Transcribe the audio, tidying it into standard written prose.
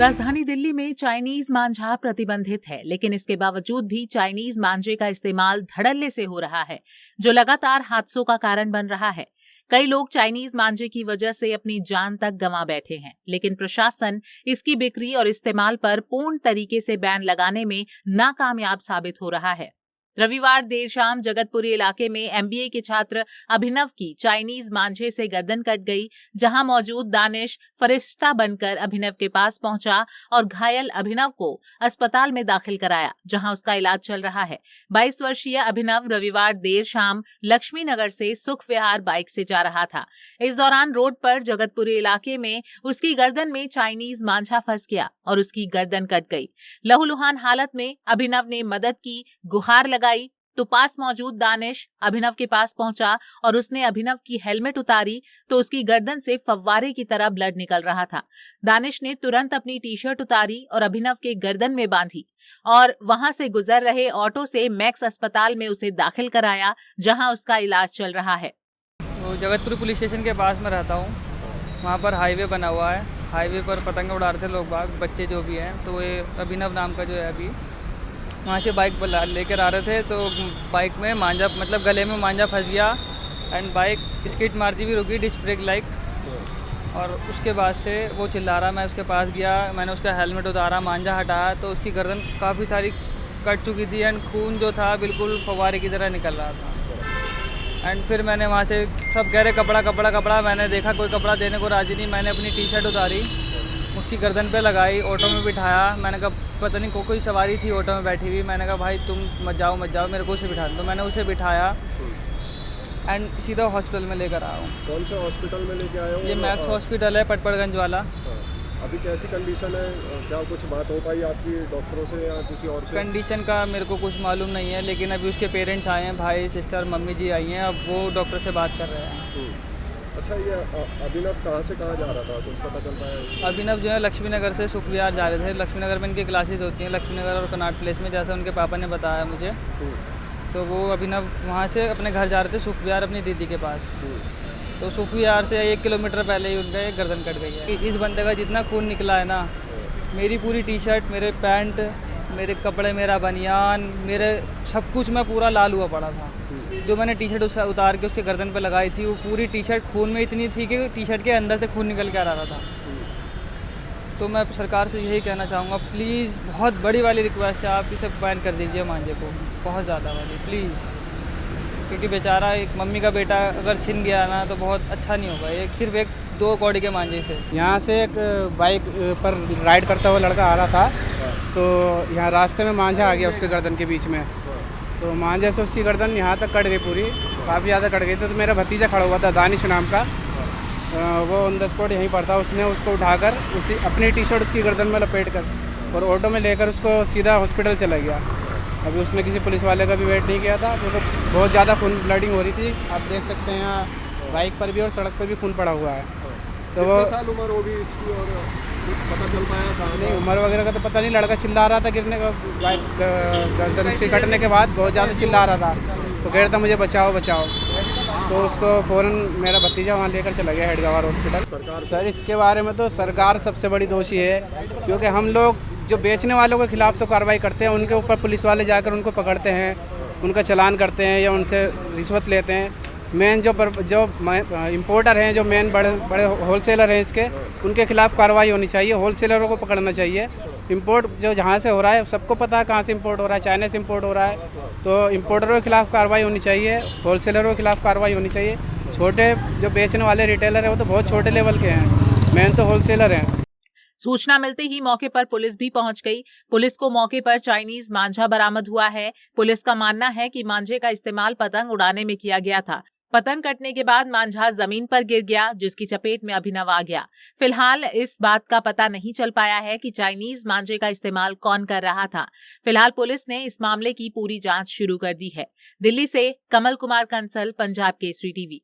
राजधानी दिल्ली में चाइनीज मांझा प्रतिबंधित है, लेकिन इसके बावजूद भी चाइनीज मांझे का इस्तेमाल धड़ल्ले से हो रहा है, जो लगातार हादसों का कारण बन रहा है। कई लोग चाइनीज मांझे की वजह से अपनी जान तक गंवा बैठे हैं, लेकिन प्रशासन इसकी बिक्री और इस्तेमाल पर पूर्ण तरीके से बैन लगाने में नाकामयाब साबित हो रहा है। रविवार देर शाम जगतपुरी इलाके में एमबीए के छात्र अभिनव की चाइनीज मांझे से गर्दन कट गई, जहां मौजूद दानिश फरिश्ता बनकर अभिनव के पास पहुंचा और घायल अभिनव को अस्पताल में दाखिल कराया, जहां उसका इलाज चल रहा है। 22 वर्षीय अभिनव रविवार देर शाम लक्ष्मी नगर से सुख विहार बाइक से जा रहा था। इस दौरान रोड पर जगतपुरी इलाके में उसकी गर्दन में चाइनीज मांझा फंस गया और उसकी गर्दन कट गई। लहूलुहान हालत में अभिनव ने मदद की गुहार लगाई तो पास मौजूद दानिश अभिनव के पास पहुंचा और उसने अभिनव की हेलमेट उतारी तो उसकी गर्दन से फव्वारे की तरह ब्लड निकल रहा था। दानिश ने तुरंत अपनी टी शर्ट उतारी और अभिनव के गर्दन में बांधी और वहां से गुजर रहे ऑटो से मैक्स अस्पताल में उसे दाखिल कराया, जहां उसका इलाज चल रहा है। तो जगतपुरी पुलिस स्टेशन के पास में रहता हूँ। वहाँ पर हाईवे बना हुआ है। हाईवे पर पतंग उड़ा रहे थे लोग बाग, बच्चे जो भी हैं। तो ये अभिनव नाम का जो है अभी वहाँ से बाइक पर लेकर आ रहे थे, तो बाइक में मांझा मतलब गले में मांझा फंस गया एंड बाइक स्किड मारती भी रुकी डिस्क ब्रेक लाइक। और उसके बाद से वो चिल्ला रहा, मैं उसके पास गया, मैंने उसका हेलमेट उतारा, मांझा हटाया तो उसकी गर्दन काफ़ी सारी कट चुकी थी एंड खून जो था बिल्कुल फव्वारे की तरह निकल रहा था। एंड फिर मैंने वहाँ से सब कह रहे कपड़ा कपड़ा कपड़ा, मैंने देखा कोई कपड़ा देने को राज़ी नहीं। मैंने अपनी टी शर्ट उतारी, उसकी गर्दन पे लगाई, ऑटो में बिठाया। मैंने कहा पता नहीं कोई सवारी थी ऑटो में बैठी हुई, मैंने कहा भाई तुम मत जाओ मेरे को उसे बिठा दो। तो मैंने उसे बिठाया एंड सीधा हॉस्पिटल में लेकर आया हूँ। कौन से हॉस्पिटल में लेके आए हो? ये मैक्स हॉस्पिटल है, पटपड़गंज वाला। अभी कैसी कंडीशन है? क्या कुछ बात हो पाई आपकी डॉक्टरों से या किसी और से? कंडीशन का मेरे को कुछ मालूम नहीं है, लेकिन अभी उसके पेरेंट्स आए हैं, भाई सिस्टर मम्मी जी आई हैं, अब वो डॉक्टर से बात कर रहे हैं। अच्छा, ये अभिनव कहाँ से कहाँ जा रहा था, कुछ पता चल पाया है? अभिनव जो है लक्ष्मी नगर से सुख विहार जा रहे थे। लक्ष्मी नगर में इनकी क्लासेस होती हैं, लक्ष्मी नगर और कनाट प्लेस में, जैसा उनके पापा ने बताया मुझे। तो वो अभिनव वहाँ से अपने घर जा रहे थे सुख विहार अपनी दीदी के पास। तो सुख विहार से 1 किलोमीटर पहले ही उनका एक गर्दन कट गई है। इस बंदे का जितना खून निकला है ना, मेरी पूरी टी शर्ट, मेरे पैंट, मेरे कपड़े, मेरा बनियान, मेरे सब कुछ मैं पूरा लाल हुआ पड़ा था। जो मैंने टी शर्ट उससे उतार के उसके गर्दन पे लगाई थी, वो पूरी टी शर्ट खून में इतनी थी कि टी शर्ट के अंदर से खून निकल के आ रहा था। तो मैं सरकार से यही कहना चाहूँगा, प्लीज़ बहुत बड़ी वाली रिक्वेस्ट है, आप इसे बैन कर दीजिए मांझे को, बहुत ज़्यादा वाली प्लीज़। क्योंकि बेचारा एक मम्मी का बेटा अगर छिन गया ना तो बहुत अच्छा नहीं होगा। एक सिर्फ 1-2 कौड़ी के मांझे से। यहाँ से एक बाइक पर राइड करता हुआ लड़का आ रहा था, तो यहाँ रास्ते में मांझा आ गया उसके गर्दन के बीच में। तो मांझे से उसकी गर्दन यहाँ तक कट गई पूरी, काफ़ी ज़्यादा कट गई थी। तो मेरा भतीजा खड़ा हुआ था दानिश नाम का, वो ऑन द स्पॉट यहीं पर था। उसने उसको उठाकर उसी अपनी टी शर्ट उसकी गर्दन में लपेट कर और ऑटो में लेकर उसको सीधा हॉस्पिटल चला गया। अभी उसने किसी पुलिस वाले का भी वेट नहीं किया था, क्योंकि बहुत ज़्यादा खून ब्लडिंग हो रही थी। आप देख सकते हैं यहाँ बाइक पर भी और सड़क पर भी खून पड़ा हुआ है। तो वो साल उम्र होगी इसकी और कुछ पता चल पाया था? नहीं, उम्र वगैरह का तो पता नहीं। लड़का चिल्ला रहा था गिरने का, गर्दन उसके कटने के बाद बहुत ज़्यादा चिल्ला रहा था, तो कह रहा था मुझे बचाओ बचाओ। तो उसको फ़ौरन मेरा भतीजा वहाँ लेकर चला गया हेडगवार हॉस्पिटल। सर इसके बारे में तो सरकार सबसे बड़ी दोषी है, क्योंकि हम लोग जो बेचने वालों के खिलाफ तो कार्रवाई करते हैं, उनके ऊपर पुलिस वाले जाकर उनको पकड़ते हैं, उनका चालान करते हैं या उनसे रिश्वत लेते हैं। मेन जो इम्पोर्टर हैं, जो मेन बड़े बड़े होलसेलर हैं इसके, उनके खिलाफ कार्रवाई होनी चाहिए। होलसेलरों को पकड़ना चाहिए। इंपोर्ट जो जहाँ से हो रहा है सबको पता है कहाँ से इंपोर्ट हो रहा है, चाइना से इंपोर्ट हो रहा है, तो इंपोर्टरों के खिलाफ कार्रवाई होनी चाहिए, होलसेलरों के खिलाफ कार्रवाई होनी चाहिए। छोटे जो बेचने वाले रिटेलर हैं वो तो बहुत छोटे लेवल के हैं, मेन तो होलसेलर हैं। सूचना मिलते ही मौके पर पुलिस भी पहुंच गई। पुलिस को मौके पर चाइनीज मांझा बरामद हुआ है। पुलिस का मानना है कि मांझे का इस्तेमाल पतंग उड़ाने में किया गया था। पतंग कटने के बाद मांझा जमीन पर गिर गया, जिसकी चपेट में अभिनव आ गया। फिलहाल इस बात का पता नहीं चल पाया है कि चाइनीज मांझे का इस्तेमाल कौन कर रहा था। फिलहाल पुलिस ने इस मामले की पूरी जांच शुरू कर दी है। दिल्ली से कमल कुमार कंसल, पंजाब केसरी टीवी।